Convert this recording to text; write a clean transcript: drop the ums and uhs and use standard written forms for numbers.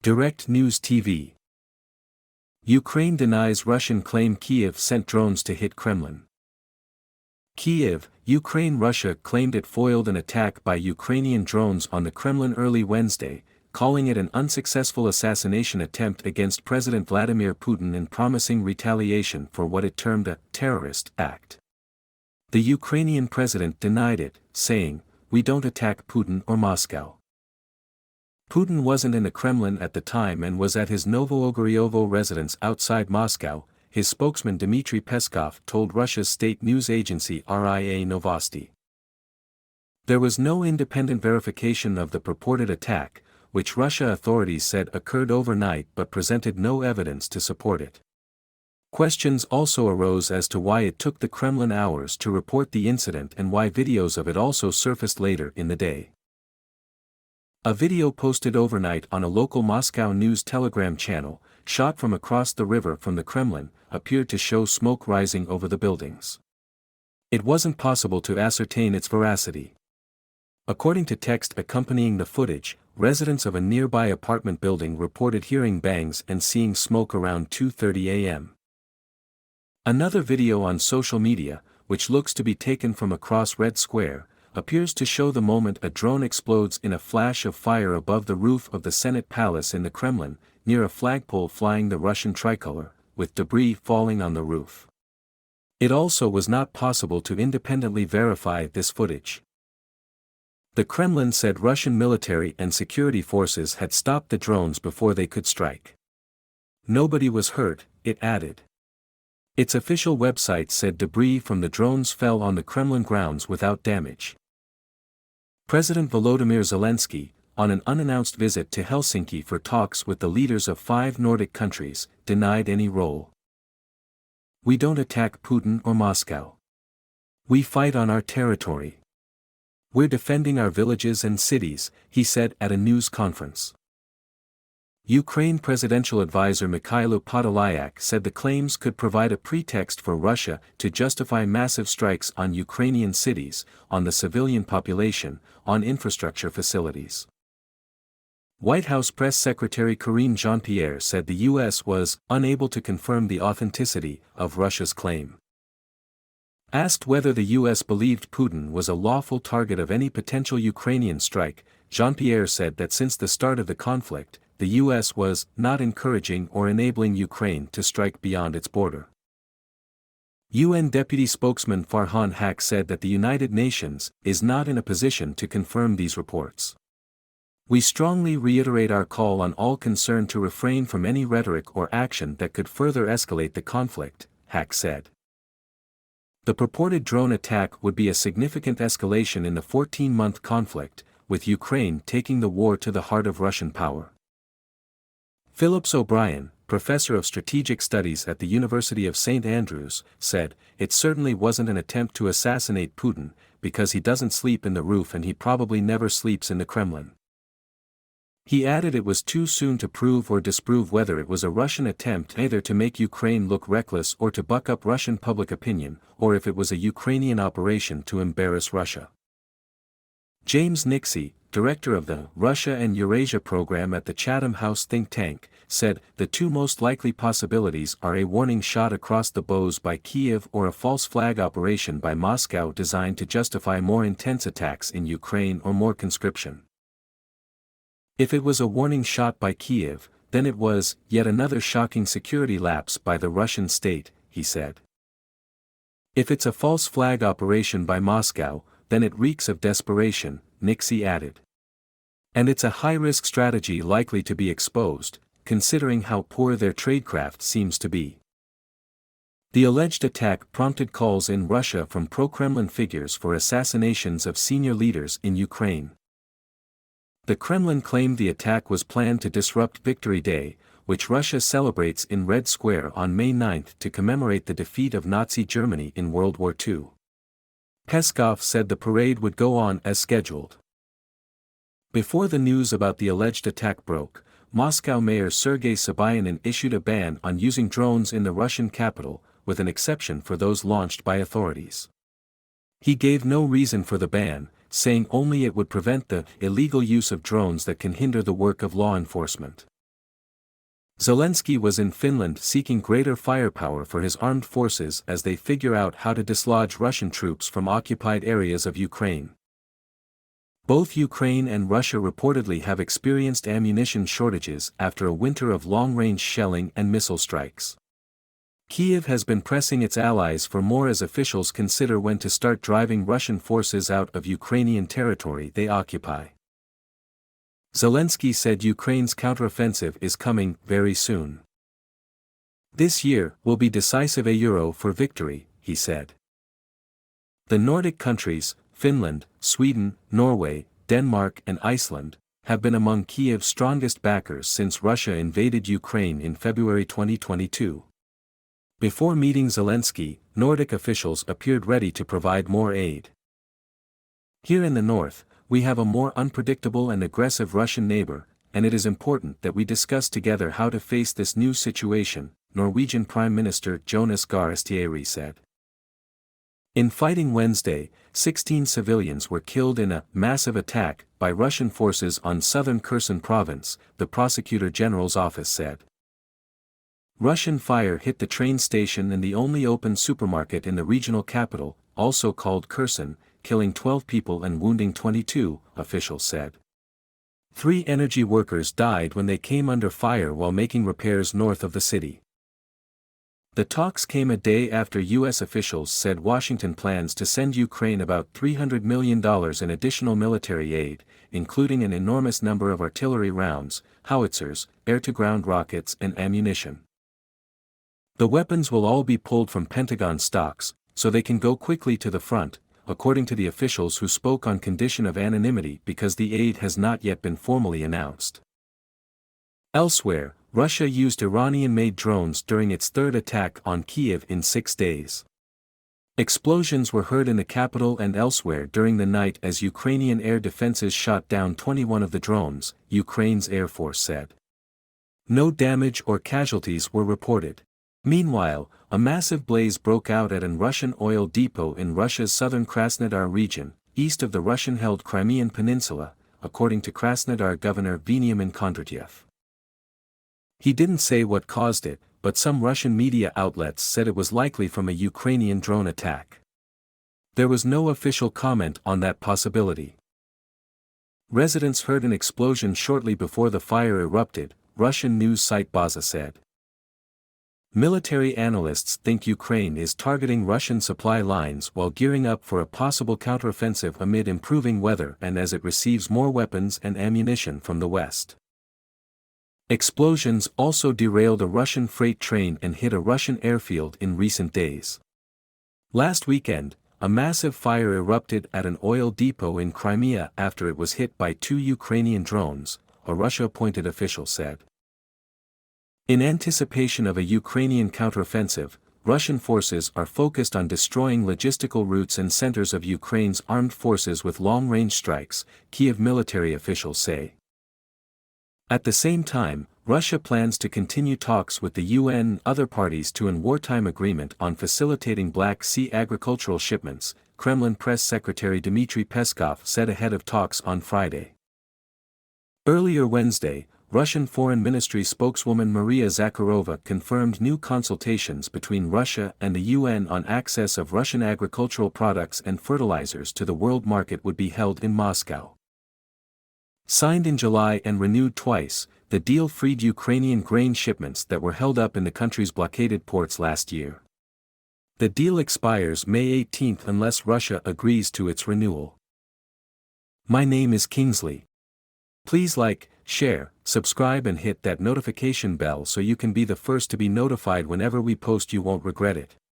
Direct News TV. Ukraine denies Russian claim Kyiv sent drones to hit Kremlin. Kyiv, Ukraine. Russia claimed it foiled an attack by Ukrainian drones on the Kremlin early Wednesday, calling it an unsuccessful assassination attempt against President Vladimir Putin and promising retaliation for what it termed a terrorist act. The Ukrainian president denied it, saying, "We don't attack Putin or Moscow." Putin wasn't in the Kremlin at the time and was at his Novoogoryovo residence outside Moscow, his spokesman Dmitry Peskov told Russia's state news agency RIA Novosti. There was no independent verification of the purported attack, which Russia authorities said occurred overnight but presented no evidence to support it. Questions also arose as to why it took the Kremlin hours to report the incident and why videos of it also surfaced later in the day. A video posted overnight on a local Moscow News Telegram channel, shot from across the river from the Kremlin, appeared to show smoke rising over the buildings. It wasn't possible to ascertain its veracity. According to text accompanying the footage, residents of a nearby apartment building reported hearing bangs and seeing smoke around 2:30 a.m. Another video on social media, which looks to be taken from across Red Square, appears to show the moment a drone explodes in a flash of fire above the roof of the Senate Palace in the Kremlin, near a flagpole flying the Russian tricolor, with debris falling on the roof. It also was not possible to independently verify this footage. The Kremlin said Russian military and security forces had stopped the drones before they could strike. Nobody was hurt, it added. Its official website said debris from the drones fell on the Kremlin grounds without damage. President Volodymyr Zelensky, on an unannounced visit to Helsinki for talks with the leaders of 5 Nordic countries, denied any role. "We don't attack Putin or Moscow. We fight on our territory. We're defending our villages and cities," he said at a news conference. Ukraine presidential advisor Mikhailo Podolyak said the claims could provide a pretext for Russia to justify massive strikes on Ukrainian cities, on the civilian population, on infrastructure facilities. White House Press Secretary Karine Jean-Pierre said the U.S. was unable to confirm the authenticity of Russia's claim. Asked whether the U.S. believed Putin was a lawful target of any potential Ukrainian strike, Jean-Pierre said that since the start of the conflict, the U.S. was not encouraging or enabling Ukraine to strike beyond its border. UN Deputy Spokesman Farhan Haq said that the United Nations is not in a position to confirm these reports. "We strongly reiterate our call on all concerned to refrain from any rhetoric or action that could further escalate the conflict," Haq said. The purported drone attack would be a significant escalation in the 14-month conflict, with Ukraine taking the war to the heart of Russian power. Phillips O'Brien, professor of strategic studies at the University of St. Andrews, said, "It certainly wasn't an attempt to assassinate Putin, because he doesn't sleep in the roof and he probably never sleeps in the Kremlin." He added it was too soon to prove or disprove whether it was a Russian attempt either to make Ukraine look reckless or to buck up Russian public opinion, or if it was a Ukrainian operation to embarrass Russia. James Nixey, director of the Russia and Eurasia program at the Chatham House think tank, said, "The two most likely possibilities are a warning shot across the bows by Kyiv or a false flag operation by Moscow designed to justify more intense attacks in Ukraine or more conscription. If it was a warning shot by Kyiv, then it was yet another shocking security lapse by the Russian state," he said. "If it's a false flag operation by Moscow, then it reeks of desperation," Nixey added. "And it's a high-risk strategy likely to be exposed, considering how poor their tradecraft seems to be." The alleged attack prompted calls in Russia from pro-Kremlin figures for assassinations of senior leaders in Ukraine. The Kremlin claimed the attack was planned to disrupt Victory Day, which Russia celebrates in Red Square on May 9 to commemorate the defeat of Nazi Germany in World War II. Peskov said the parade would go on as scheduled. Before the news about the alleged attack broke, Moscow Mayor Sergei Sobyanin issued a ban on using drones in the Russian capital, with an exception for those launched by authorities. He gave no reason for the ban, saying only it would prevent the illegal use of drones that can hinder the work of law enforcement. Zelensky was in Finland seeking greater firepower for his armed forces as they figure out how to dislodge Russian troops from occupied areas of Ukraine. Both Ukraine and Russia reportedly have experienced ammunition shortages after a winter of long-range shelling and missile strikes. Kyiv has been pressing its allies for more as officials consider when to start driving Russian forces out of Ukrainian territory they occupy. Zelensky said Ukraine's counteroffensive is coming very soon. This year will be decisive a euro for victory, he said. The Nordic countries, Finland, Sweden, Norway, Denmark and Iceland, have been among Kyiv's strongest backers since Russia invaded Ukraine in February 2022. Before meeting Zelensky, Nordic officials appeared ready to provide more aid. Here in the north, we have a more unpredictable and aggressive Russian neighbor, and it is important that we discuss together how to face this new situation, Norwegian Prime Minister Jonas Gahr Støre said. In fighting Wednesday, 16 civilians were killed in a massive attack by Russian forces on southern Kherson province, the Prosecutor General's office said. Russian fire hit the train station and the only open supermarket in the regional capital, also called Kherson, killing 12 people and wounding 22, officials said. 3 energy workers died when they came under fire while making repairs north of the city. The talks came a day after U.S. officials said Washington plans to send Ukraine about $300 million in additional military aid, including an enormous number of artillery rounds, howitzers, air-to-ground rockets and ammunition. The weapons will all be pulled from Pentagon stocks, so they can go quickly to the front, according to the officials who spoke on condition of anonymity because the aid has not yet been formally announced. Elsewhere, Russia used Iranian-made drones during its third attack on Kyiv in 6 days. Explosions were heard in the capital and elsewhere during the night as Ukrainian air defenses shot down 21 of the drones, Ukraine's Air Force said. No damage or casualties were reported. Meanwhile, a massive blaze broke out at an Russian oil depot in Russia's southern Krasnodar region, east of the Russian-held Crimean Peninsula, according to Krasnodar Governor Veniamin Kondratyev. He didn't say what caused it, but some Russian media outlets said it was likely from a Ukrainian drone attack. There was no official comment on that possibility. Residents heard an explosion shortly before the fire erupted, Russian news site Baza said. Military analysts think Ukraine is targeting Russian supply lines while gearing up for a possible counteroffensive amid improving weather and as it receives more weapons and ammunition from the West. Explosions also derailed a Russian freight train and hit a Russian airfield in recent days. Last weekend, a massive fire erupted at an oil depot in Crimea after it was hit by 2 Ukrainian drones, a Russia-appointed official said. In anticipation of a Ukrainian counteroffensive, Russian forces are focused on destroying logistical routes and centers of Ukraine's armed forces with long-range strikes, Kyiv military officials say. At the same time, Russia plans to continue talks with the UN and other parties to an wartime agreement on facilitating Black Sea agricultural shipments, Kremlin Press Secretary Dmitry Peskov said ahead of talks on Friday. Earlier Wednesday, Russian Foreign Ministry spokeswoman Maria Zakharova confirmed new consultations between Russia and the UN on access of Russian agricultural products and fertilizers to the world market would be held in Moscow. Signed in July and renewed twice, the deal freed Ukrainian grain shipments that were held up in the country's blockaded ports last year. The deal expires May 18 unless Russia agrees to its renewal. My name is Kingsley. Please like, share, subscribe and hit that notification bell so you can be the first to be notified whenever we post. You won't regret it.